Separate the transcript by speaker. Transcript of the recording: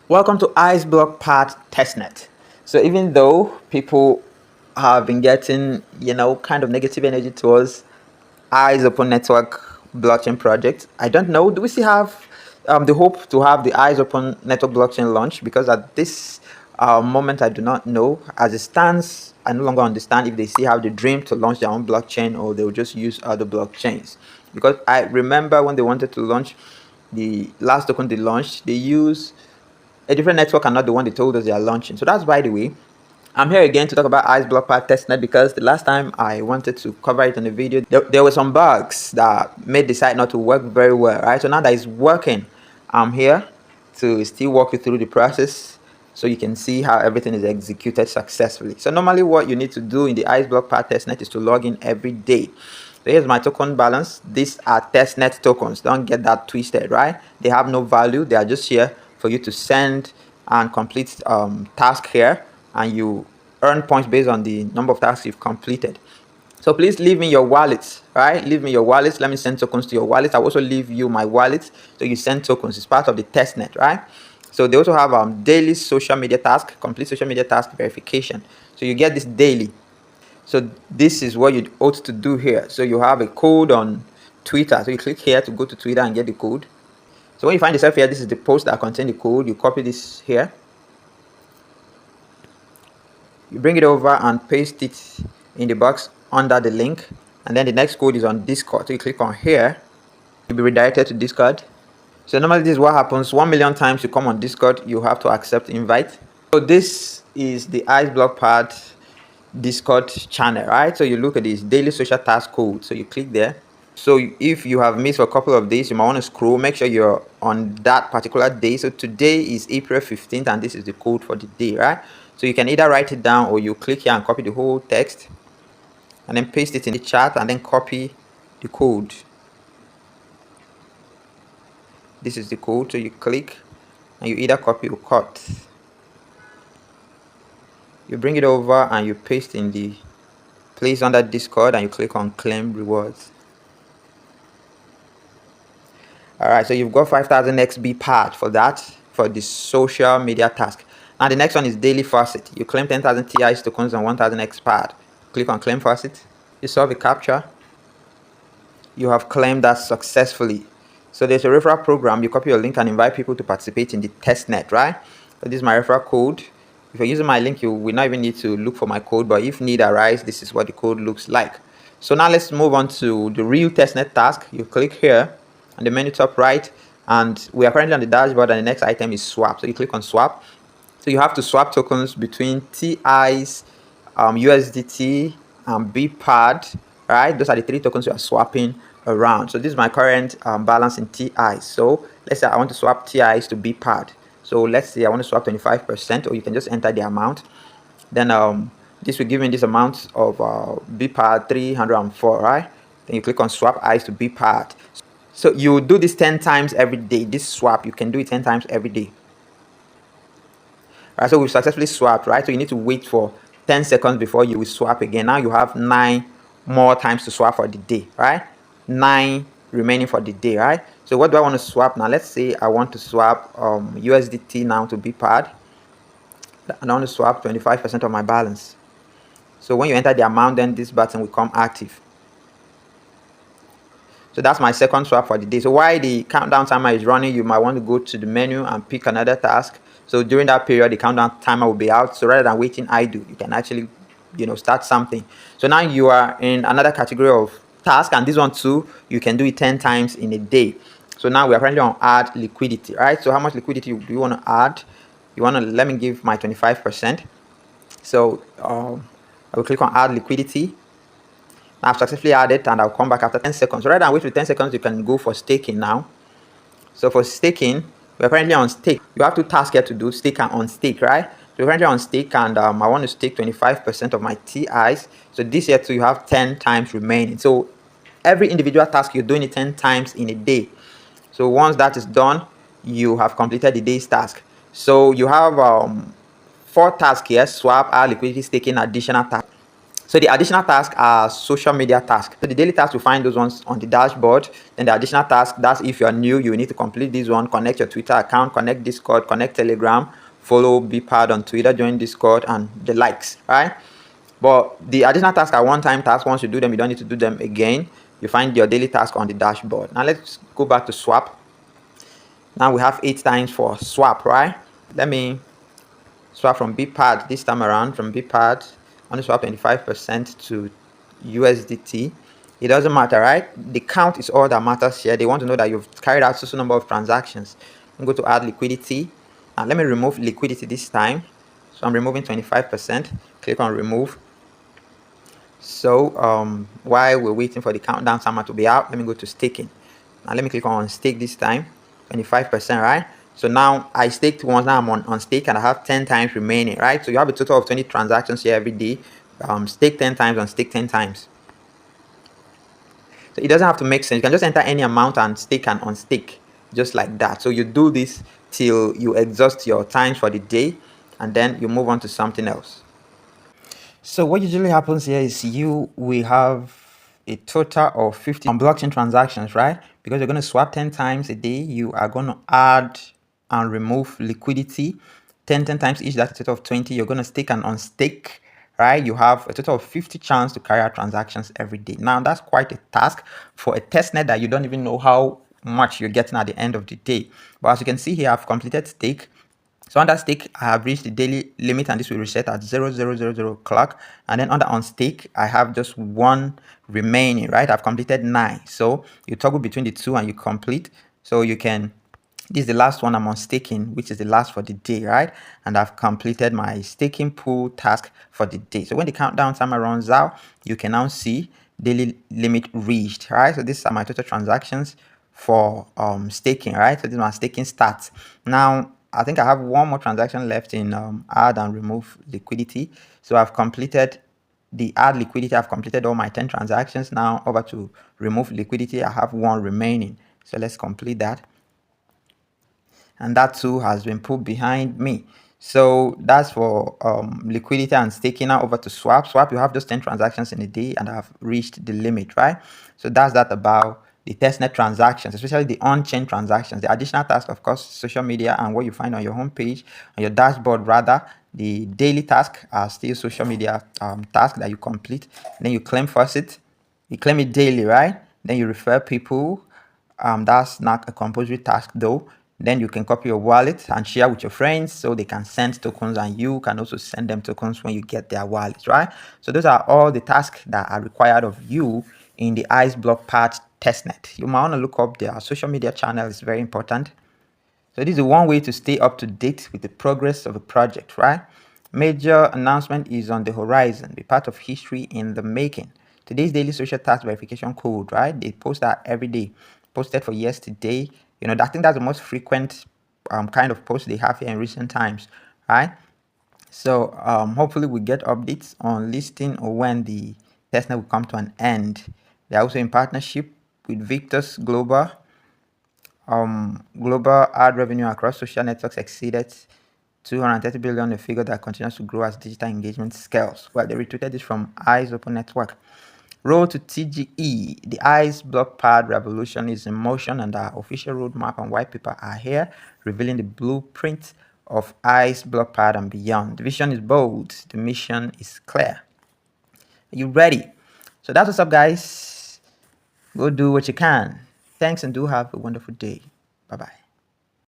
Speaker 1: Welcome to ICE Blockpad Testnet. So even though people have been getting, kind of negative energy towards ICE Open Network blockchain project, I don't know. Do we still have the hope to have the ICE Open Network blockchain launch? Because at this moment, I do not know. As it stands, I no longer understand if they still have the dream to launch their own blockchain or they'll just use other blockchains. Because I remember when they wanted to launch the last token they launched, they used a different network and not the one they told us they are launching. So that's by the way. I'm here again to talk about ICE Blockpad Testnet because the last time I wanted to cover it in the video, there were some bugs that made the site not to work very well, right? So now that it's working, I'm here to still walk you through the process so you can see how everything is executed successfully. So normally what you need to do in the ICE Blockpad Testnet is to log in every day. So here's my token balance. These are testnet tokens. Don't get that twisted, right? They have no value. They are just here for you to send and complete task here, and you earn points based on the number of tasks you've completed. So please leave me your wallets, right? Leave me your wallets. Let me send tokens to your wallet. I'll also leave you my wallet so you send tokens. It's part of the testnet, right? So they also have daily social media task, complete social media task verification. So you get this daily. So this is what you ought to do here. So you have a code on Twitter. So you click here to go to Twitter and get the code. So when you find yourself here, this is the post that contains the code. You copy this here. You bring it over and paste it in the box under the link. And then the next code is on Discord. So you click on here. You'll be redirected to Discord. So normally this is what happens. 1 million times you come on Discord, you have to accept invite. So this is the ICE Blockpad Discord channel, right? So you look at this daily social task code. So you click there. So if you have missed for a couple of days, you might want to scroll. Make sure you're on that particular day. So today is April 15th and this is the code for the day, right? So you can either write it down or you click here and copy the whole text and then paste it in the chat and then copy the code. This is the code. So you click and you either copy or cut. You bring it over and you paste in the place under Discord and you click on claim rewards. All right, so you've got 5,000 tBPAD for that, for the social media task. Now the next one is daily faucet. You claim 10,000 tICE tokens and 1,000 XPAD. Click on claim faucet. You solve a captcha. You have claimed that successfully. So there's a referral program. You copy your link and invite people to participate in the testnet, right? So this is my referral code. If you're using my link, you will not even need to look for my code, but if need arise, this is what the code looks like. So now let's move on to the real testnet task. You click here on the menu top right, and we are currently on the dashboard, and the next item is swap. So you click on swap. So you have to swap tokens between tICE, USDT, and BPAD, right? Those are the three tokens you are swapping around. So this is my current balance in tICE. So let's say I want to swap tICE to BPAD. So let's say I want to swap 25%, or you can just enter the amount. Then this will give me this amount of BPAD 304, right? Then you click on swap ICE to BPAD. So you do this 10 times every day. This swap, you can do it 10 times every day. Right, so we've successfully swapped, right? So you need to wait for 10 seconds before you will swap again. Now you have 9 more times to swap for the day, right? 9 remaining for the day, right? So what do I want to swap now? Let's say I want to swap USDT now to BPAD. And I want to swap 25% of my balance. So when you enter the amount, then this button will come active. So that's my second swap for the day. So while the countdown timer is running, you might want to go to the menu and pick another task. So during that period, the countdown timer will be out. So rather than waiting idle, you can actually, start something. So now you are in another category of task, and this one too, you can do it 10 times in a day. So now we are currently on add liquidity, right? So how much liquidity do you want to add? You want to, let me give my 25%. So I will click on add liquidity. I've successfully added, and I'll come back after 10 seconds. Rather than wait for 10 seconds, you can go for staking now. So for staking, we're currently on stake. You have two tasks here to do, stake and unstake, right? So we're currently on stake, and I want to stake 25% of my tICE. So this year too, you have 10 times remaining. So every individual task, you're doing it 10 times in a day. So once that is done, you have completed the day's task. So you have 4 tasks here: swap, add liquidity, staking, additional task. So the additional tasks are social media tasks. So the daily tasks, you find those ones on the dashboard. Then the additional task, that's if you're new, you need to complete this one. Connect your Twitter account, connect Discord, connect Telegram, follow tBPAD on Twitter, join Discord, and the likes, right? But the additional task are one-time tasks. Once you do them, you don't need to do them again. You find your daily task on the dashboard. Now let's go back to swap. Now we have 8 times for swap, right? Let me swap from tBPAD this time around. From tBPAD, I want to swap 25% to USDT. It doesn't matter, right? The count is all that matters here. They want to know that you've carried out a number of transactions. I'm going to add liquidity, and let me remove liquidity this time. So I'm removing 25%. Click on remove. So while we're waiting for the countdown timer to be out, let me go to staking. Now let me click on stake this time, 25%, right? So now I staked once, now I'm on stake, and I have 10 times remaining, right? So you have a total of 20 transactions here every day. Stake 10 times and stake 10 times. So it doesn't have to make sense. You can just enter any amount and stake and unstake, just like that. So you do this till you exhaust your times for the day, and then you move on to something else. So what usually happens here is we have a total of 50 on blockchain transactions, right? Because you're going to swap 10 times a day, you are going to add and remove liquidity 10 times each. That's a total of 20. You're going to stake and unstake, right? You have a total of 50 chance to carry out transactions every day. Now that's quite a task for a testnet that you don't even know how much you're getting at the end of the day. But as you can see here, I've completed stake. So under stake, I have reached the daily limit, and this will reset at 0000 clock. And then under unstake, I have just 1 remaining, right? I've completed 9. So you toggle between the two and you complete. So you can, this is the last one I'm on staking, which is the last for the day, right? And I've completed my staking pool task for the day. So when the countdown timer runs out, you can now see daily limit reached, right? So these are my total transactions for staking, right? So this is my staking stats. Now I think I have one more transaction left in add and remove liquidity. So I've completed the add liquidity. I've completed all my 10 transactions. Now over to remove liquidity, I have 1 remaining. So let's complete that. And that too has been put behind me. So that's for liquidity and staking. Now over to swap. Swap, you have just 10 transactions in a day, and I've reached the limit, right? So that's that about the testnet transactions, especially the on-chain transactions. The additional task, of course, social media and what you find on your homepage, on your dashboard rather. The daily task are still social media tasks that you complete. Then you claim faucet. You claim it daily, right? Then you refer people. That's not a compulsory task though. Then you can copy your wallet and share with your friends so they can send tokens, and you can also send them tokens when you get their wallets, right? So those are all the tasks that are required of you in the ICE Blockpad testnet. You might want to look up their social media channel. It's very important. So this is one way to stay up to date with the progress of a project, right? Major announcement is on the horizon, be part of history in the making. Today's daily social task verification code, right? They post that every day. Posted for yesterday. You know, I think that's the most frequent kind of post they have here in recent times, right? So hopefully we get updates on listing or when the testnet will come to an end. They're also in partnership with Victor's Global. Global ad revenue across social networks exceeded 230 billion, a figure that continues to grow as digital engagement scales. Well, they retweeted this from ICE Open Network. Road to TGE. The ICE Blockpad revolution is in motion, and our official roadmap and white paper are here, revealing the blueprint of ICE Blockpad and beyond. The vision is bold. The mission is clear. Are you ready? So that's what's up, guys. Go do what you can. Thanks, and do have a wonderful day. Bye-bye.